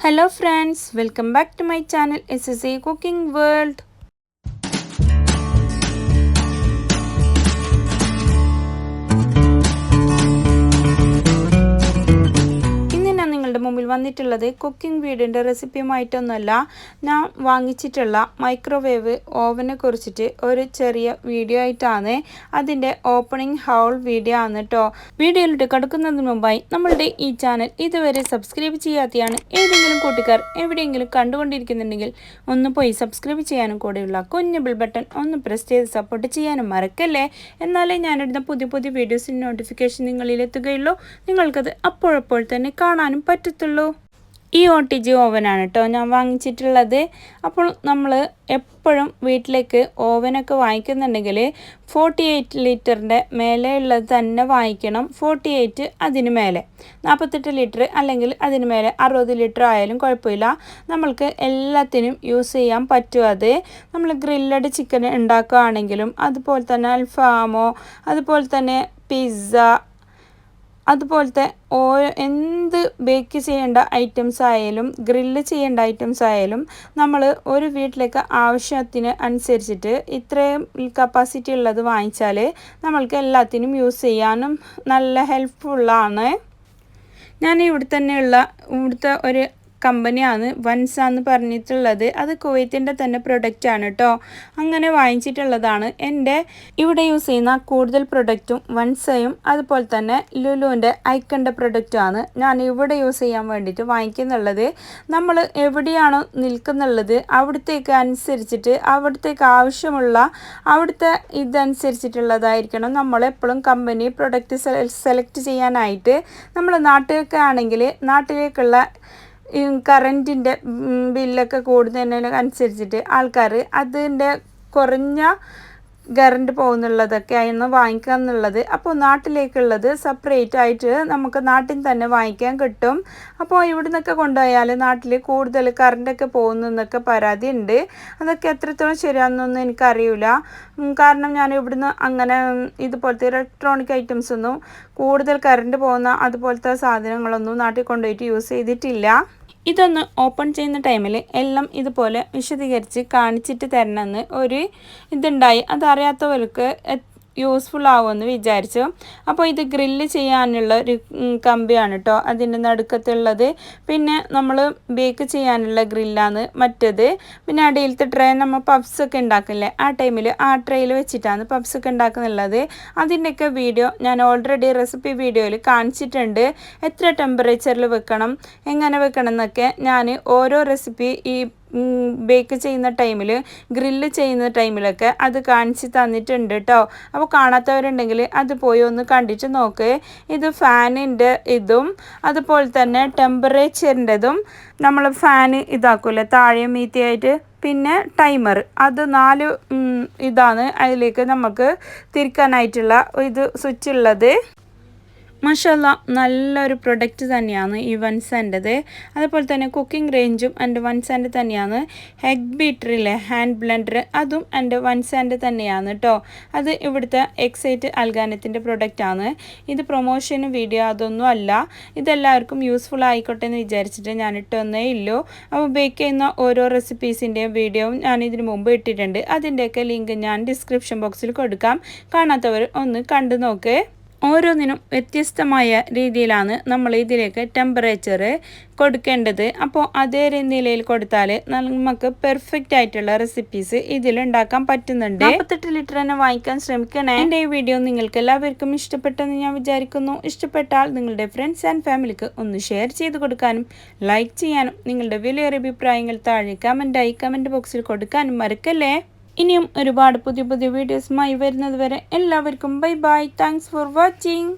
Hello friends, welcome back to my channel SSA Cooking World. മുമ്പിൽ വന്നിട്ടുള്ളത് cooking വീഡിയോൻ്റെ റെസിപ്പിയുമായിട്ടൊന്നുമല്ല, ഞാൻ വാങ്ങിച്ചിട്ടുള്ള മൈക്രോവേവ് ഓവനെ കുറിച്ചിട്ട് ഒരു ചെറിയ വീഡിയോ ആയിട്ടാണ്. അതിൻ്റെ ഓപ്പണിംഗ് ഹൗൾ വീഡിയോ ആണ് കേട്ടോ. വീഡിയോയിലോട്ട് കടക്കുന്നതിന് മുമ്പായി നമ്മളുടെ ഈ ചാനൽ ഇതുവരെ സബ്സ്ക്രൈബ് ചെയ്യാതെയാണ് ഏതെങ്കിലും കൂട്ടുകാർ എവിടെയെങ്കിലും കണ്ടുകൊണ്ടിരിക്കുന്നുണ്ടെങ്കിൽ ഒന്ന് പോയി സബ്സ്ക്രൈബ് ചെയ്യാനും കൂടെയുള്ള കുഞ്ഞു ബെൽ ബട്ടൺ ഒന്ന് പ്രസ് ചെയ്ത് സപ്പോർട്ട് ചെയ്യാനും മറക്കല്ലേ. എന്നാലേ ഞാനിടുന്ന പുതിയ പുതിയ വീഡിയോസിൻ്റെ നോട്ടിഫിക്കേഷൻ നിങ്ങളിലെത്തുകയുള്ളൂ. നിങ്ങൾക്കത് അപ്പോഴപ്പോൾ തന്നെ കാണാനും പറ്റത്തുള്ളൂ. ഈ OTG ഓവനാണ് കേട്ടോ ഞാൻ വാങ്ങിച്ചിട്ടുള്ളത്. അപ്പോൾ നമ്മൾ എപ്പോഴും വീട്ടിലേക്ക് ഓവനൊക്കെ വാങ്ങിക്കുന്നുണ്ടെങ്കിൽ 48 ലിറ്ററിൻ്റെ മേലെയുള്ളത് തന്നെ വാങ്ങിക്കണം. 48 അതിന് മേലെ 48 ലിറ്റർ അല്ലെങ്കിൽ അതിന് മേലെ 60 ലിറ്റർ ആയാലും കുഴപ്പമില്ല. നമ്മൾക്ക് എല്ലാത്തിനും യൂസ് ചെയ്യാൻ പറ്റും. അത് നമ്മൾ ഗ്രില്ലഡ് ചിക്കൻ ഉണ്ടാക്കുകയാണെങ്കിലും അതുപോലെ തന്നെ അൽഫാമോ അതുപോലെ തന്നെ പിസ്സ അതുപോലത്തെ എന്ത് ബേക്ക് ചെയ്യേണ്ട ഐറ്റംസ് ആയാലും ഗ്രില്ല് ചെയ്യേണ്ട ഐറ്റംസ് ആയാലും നമ്മൾ ഒരു വീട്ടിലേക്ക് ആവശ്യത്തിന് അനുസരിച്ചിട്ട് ഇത്രയും കപ്പാസിറ്റി ഉള്ളത് വാങ്ങിച്ചാൽ നമ്മൾക്ക് എല്ലാത്തിനും യൂസ് ചെയ്യാനും നല്ല ഹെൽപ്ഫുള്ളാണ്. ഞാൻ ഇവിടുത്തെ ഒരു കമ്പനിയാണ് വൻസ എന്ന് പറഞ്ഞിട്ടുള്ളത്. അത് കുവൈത്തിൻ്റെ തന്നെ പ്രൊഡക്റ്റാണ് കേട്ടോ. അങ്ങനെ വാങ്ങിച്ചിട്ടുള്ളതാണ്. എൻ്റെ ഇവിടെ യൂസ് ചെയ്യുന്ന കൂടുതൽ പ്രൊഡക്റ്റും വൻസയും അതുപോലെ തന്നെ ലുലുവിൻ്റെ ഐക്കൻ്റെ പ്രൊഡക്റ്റുമാണ് ഞാൻ ഇവിടെ യൂസ് ചെയ്യാൻ വേണ്ടിയിട്ട് വാങ്ങിക്കുന്നുള്ളത്. നമ്മൾ എവിടെയാണോ നിൽക്കുന്നുള്ളത് അവിടത്തേക്ക് അനുസരിച്ചിട്ട് അവിടത്തേക്ക് ആവശ്യമുള്ള അവിടുത്തെ ഇതനുസരിച്ചിട്ടുള്ളതായിരിക്കണം നമ്മളെപ്പോഴും കമ്പനി പ്രൊഡക്റ്റ് സെലക്ട് ചെയ്യാനായിട്ട്. നമ്മൾ നാട്ടിലൊക്കെ ആണെങ്കിൽ നാട്ടിലേക്കുള്ള കറൻറ്റിൻ്റെ ബില്ലൊക്കെ കൂടുന്നതിനനുസരിച്ചിട്ട് ആൾക്കാർ അതിൻ്റെ കുറഞ്ഞ കറണ്ട് പോകുന്നുള്ളതൊക്കെ ആയിരുന്നു വാങ്ങിക്കുക എന്നുള്ളത്. അപ്പോൾ നാട്ടിലേക്കുള്ളത് സെപ്പറേറ്റ് ആയിട്ട് നമുക്ക് നാട്ടിൽ തന്നെ വാങ്ങിക്കാൻ കിട്ടും. അപ്പോൾ ഇവിടെ നിന്നൊക്കെ കൊണ്ടുപോയാൽ നാട്ടിൽ കൂടുതൽ കറണ്ടൊക്കെ പോകുന്നതെന്നൊക്കെ പരാതി ഉണ്ട്. അതൊക്കെ എത്രത്തോളം ശരിയാണെന്നൊന്നും എനിക്കറിയില്ല. കാരണം ഞാൻ ഇവിടുന്ന് അങ്ങനെ ഇതുപോലത്തെ ഇലക്ട്രോണിക് ഐറ്റംസ് ഒന്നും കൂടുതൽ കറണ്ട് പോകുന്ന അതുപോലത്തെ സാധനങ്ങളൊന്നും നാട്ടിൽ കൊണ്ടുപോയിട്ട് യൂസ് ചെയ്തിട്ടില്ല. ഇതൊന്ന് ഓപ്പൺ ചെയ്യുന്ന ടൈമിൽ എല്ലാം ഇതുപോലെ വിശദീകരിച്ച് കാണിച്ചിട്ട് തരണമെന്ന് ഒരു ഇതുണ്ടായി. അതറിയാത്തവർക്ക് യൂസ്ഫുൾ ആവുമെന്ന് വിചാരിച്ചു. അപ്പോൾ ഇത് ഗ്രില്ല് ചെയ്യാനുള്ള ഒരു കമ്പിയാണ് കേട്ടോ അതിൻ്റെ നടുക്കത്തുള്ളത്. പിന്നെ നമ്മൾ ബേക്ക് ചെയ്യാനുള്ള ഗ്രില്ലാണ് മറ്റേത്. പിന്നെ അടിയിലത്തെ ട്രേ നമ്മൾ പബ്സൊക്കെ ഉണ്ടാക്കില്ലേ, ആ ടൈമിൽ ആ ട്രേയിൽ വെച്ചിട്ടാണ് പബ്സൊക്കെ ഉണ്ടാക്കുന്നുള്ളത്. അതിൻ്റെയൊക്കെ വീഡിയോ ഞാൻ ഓൾറെഡി റെസിപ്പി വീഡിയോയിൽ കാണിച്ചിട്ടുണ്ട്. എത്ര ടെമ്പറേച്ചറിൽ വെക്കണം എങ്ങനെ വെക്കണം എന്നൊക്കെ ഞാൻ ഓരോ റെസിപ്പി ഈ ബേക്ക് ചെയ്യുന്ന ടൈമിൽ ഗ്രില്ല് ചെയ്യുന്ന ടൈമിലൊക്കെ അത് കാണിച്ച് തന്നിട്ടുണ്ട് കേട്ടോ. അപ്പോൾ കാണാത്തവരുണ്ടെങ്കിൽ അത് പോയി ഒന്ന് കണ്ടിട്ട് നോക്ക്. ഇത് ഫാനിൻ്റെ ഇതും അതുപോലെ തന്നെ ടെമ്പറേച്ചറിൻ്റെതും നമ്മൾ ഫാന് ഇതാക്കൂല്ലേ താഴെയും മീത്തിയായിട്ട്, പിന്നെ ടൈമർ, അത് 4 ഇതാണ് അതിലേക്ക് നമുക്ക് തിരിക്കാനായിട്ടുള്ള ഇത് സ്വിച്ച് ഉള്ളത്. മാഷാല്ലാ നല്ലൊരു പ്രൊഡക്റ്റ് തന്നെയാണ് ഈ വൻസാൻ്റെത്. അതുപോലെ തന്നെ കുക്കിംഗ് റേഞ്ചും എൻ്റെ വൻസാൻ്റെ തന്നെയാണ്. എഗ് ബീറ്ററിലെ ഹാൻഡ് ബ്ലെൻഡർ അതും എൻ്റെ വൻസാൻ്റെ തന്നെയാണ് കേട്ടോ. അത് ഇവിടുത്തെ എക്സൈറ്റ് അൽഗാനത്തിൻ്റെ പ്രൊഡക്റ്റാണ്. ഇത് പ്രൊമോഷന് വീഡിയോ അതൊന്നും അല്ല. ഇതെല്ലാവർക്കും യൂസ്ഫുൾ ആയിക്കോട്ടെ എന്ന് വിചാരിച്ചിട്ട് ഞാൻ ഇട്ടൊന്നേ ഇല്ലൂ. അപ്പോൾ ബേക്ക് ചെയ്യുന്ന ഓരോ റെസിപ്പീസിൻ്റെയും വീഡിയോയും ഞാൻ ഇതിന് മുമ്പ് ഇട്ടിട്ടുണ്ട്. അതിൻ്റെയൊക്കെ ലിങ്ക് ഞാൻ ഡിസ്ക്രിപ്ഷൻ ബോക്സിൽ കൊടുക്കാം. കാണാത്തവർ ഒന്ന് കണ്ടു നോക്ക്. ഓരോന്നിനും വ്യത്യസ്തമായ രീതിയിലാണ് നമ്മൾ ഇതിലേക്ക് ടെമ്പറേച്ചർ കൊടുക്കേണ്ടത്. അപ്പോൾ അതേ നിലയിൽ കൊടുത്താൽ നമുക്ക് പെർഫെക്റ്റ് ആയിട്ടുള്ള റെസിപ്പീസ് ഇതിലുണ്ടാക്കാൻ പറ്റുന്നുണ്ട്. 48 ലിറ്റർ തന്നെ വാങ്ങിക്കാൻ ശ്രമിക്കണേ. എൻ്റെ ഈ വീഡിയോ നിങ്ങൾക്ക് എല്ലാവർക്കും ഇഷ്ടപ്പെട്ടെന്ന് ഞാൻ വിചാരിക്കുന്നു. ഇഷ്ടപ്പെട്ടാൽ നിങ്ങളുടെ ഫ്രണ്ട്സ് ആൻഡ് ഫാമിലിക്ക് ഒന്ന് ഷെയർ ചെയ്ത് കൊടുക്കാനും ലൈക്ക് ചെയ്യാനും നിങ്ങളുടെ വിലയേറിയ അഭിപ്രായങ്ങൾ താഴെ കമൻറ്റ് ബോക്സിൽ കൊടുക്കാനും മറക്കല്ലേ. ഇനിയും ഒരുപാട് പുതിയ വീഡിയോസുമായി വരുന്നത് വരെ എല്ലാവർക്കും bye bye. Thanks for watching.